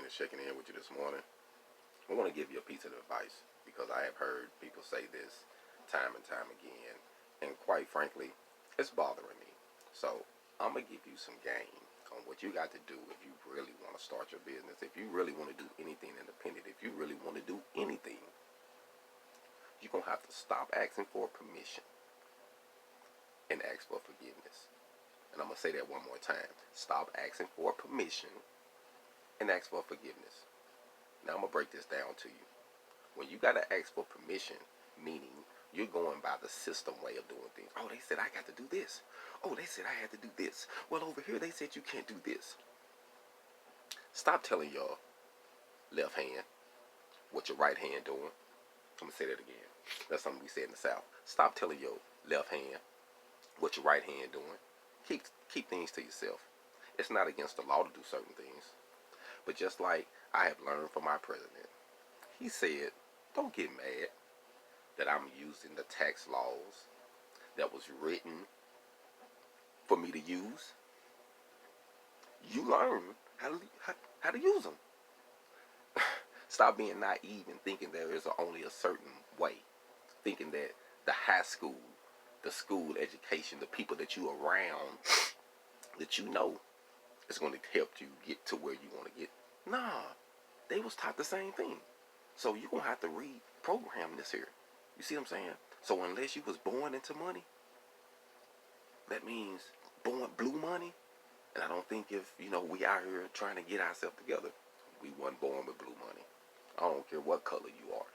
and checking in with you this morning. I want to give you a piece of advice because I have heard people say this time and time again, and quite frankly, it's bothering me. So I'm gonna give you some game on what you got to do if you really want to start your business, if you really want to do anything independent, if you really want to do anything. You're gonna have to stop asking for permission and ask for forgiveness. And I'm gonna say that one more time. Stop asking for permission and ask for forgiveness. Now I'm gonna break this down to you. When you gotta ask for permission, meaning you're going by the system way of doing things. Oh, they said I got to do this. Oh, they said I had to do this. Well, over here they said you can't do this. Stop telling your left hand what your right hand doing. I'm gonna say that again. That's something we say in the South. Stop telling your left hand what your right hand doing. Keep things to yourself. It's not against the law to do certain things. But just like I have learned from my president, he said, don't get mad that I'm using the tax laws that was written for me to use. You learn how to use them. Stop being naive and thinking there is only a certain way. Thinking that the high school, the school education, the people that you around, that you know is going to help you get to where you want to get. Nah, they was taught the same thing. So you're going to have to reprogram this here. You see what I'm saying? So unless you was born into money, that means born blue money. And I don't think if, we out here trying to get ourselves together, we wasn't born with blue money. I don't care what color you are.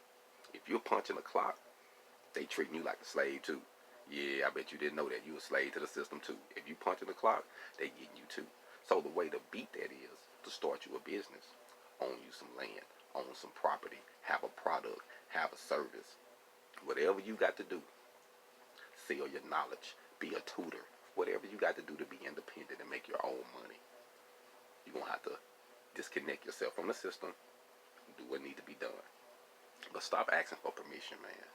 If you're punching a clock, they treating you like a slave too. Yeah, I bet you didn't know that. You a slave to the system too. If you punching the clock, they getting you too. So the way to beat that is to start you a business. Own you some land, own some property, have a product, have a service. Whatever you got to do, sell your knowledge, be a tutor, whatever you got to do to be independent and make your own money. You're going to have to disconnect yourself from the system, do what needs to be done. But stop asking for permission, man.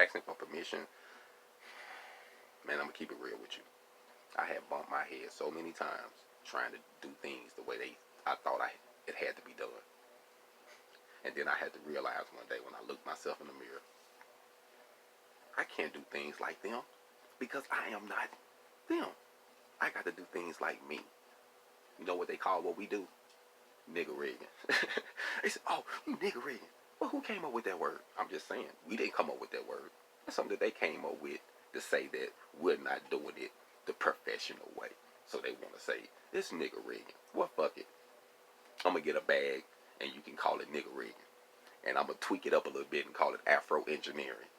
Asking for permission, man, I'm going to keep it real with you. I have bumped my head so many times trying to do things the way I thought it had to be done. And then I had to realize one day when I looked myself in the mirror, I can't do things like them because I am not them. I got to do things like me. You know what they call what we do? Nigger rigging. They said, oh, you nigger rigging. Well, who came up with that word? I'm just saying, we didn't come up with that word. That's something that they came up with to say that we're not doing it the professional way. So they want to say, it's nigger rigging. Well, fuck it. I'm going to get a bag and you can call it nigger rigging. And I'm going to tweak it up a little bit and call it Afro engineering.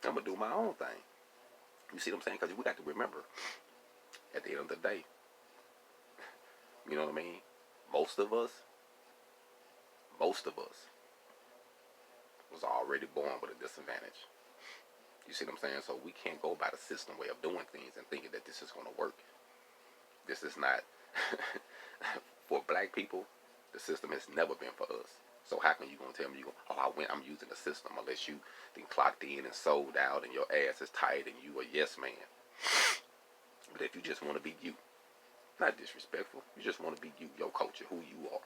I'm going to do my own thing. You see what I'm saying? Because we got to remember, at the end of the day, you know what I mean? Most of us was already born with a disadvantage. You see what I'm saying? So we can't go by the system way of doing things and thinking that this is going to work. This is not, for black people, the system has never been for us. So how can you going to tell me, I'm using the system, unless you then clocked in and sold out and your ass is tight and you a yes man. But if you just want to be you, not disrespectful, you just want to be you, your culture, who you are,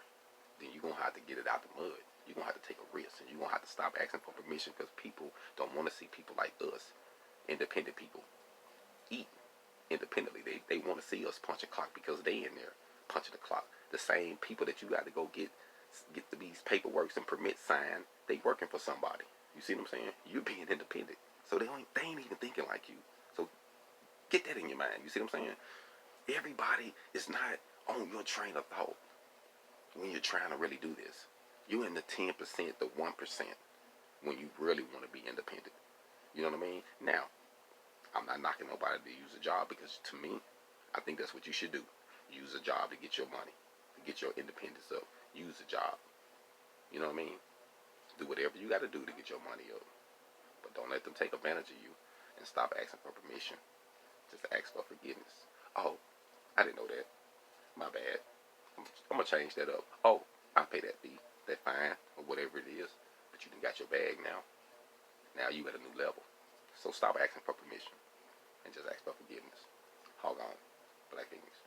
then you're going to have to get it out the mud. You're going to have to take a risk, and you're going to have to stop asking for permission because people don't want to see people like us, independent people, eat independently. They want to see us punch a clock because they in there punching the clock. The same people that you got to go get these paperworks and permits signed, they working for somebody. You see what I'm saying? You're being independent. So they ain't even thinking like you. So get that in your mind. You see what I'm saying? Everybody is not on your train of thought when you're trying to really do this. You're in the 10%, the 1% when you really want to be independent. You know what I mean? Now, I'm not knocking nobody to use a job because to me, I think that's what you should do. Use a job to get your money, to get your independence up. Use a job. You know what I mean? Do whatever you got to do to get your money up. But don't let them take advantage of you and stop asking for permission. Just ask for forgiveness. Oh, I didn't know that. My bad. I'm going to change that up. Oh, I'll pay that fee. That fine or whatever it is. But you done got your bag now. Now you at a new level. So stop asking for permission and just ask for forgiveness. Hog on. Black Feniks.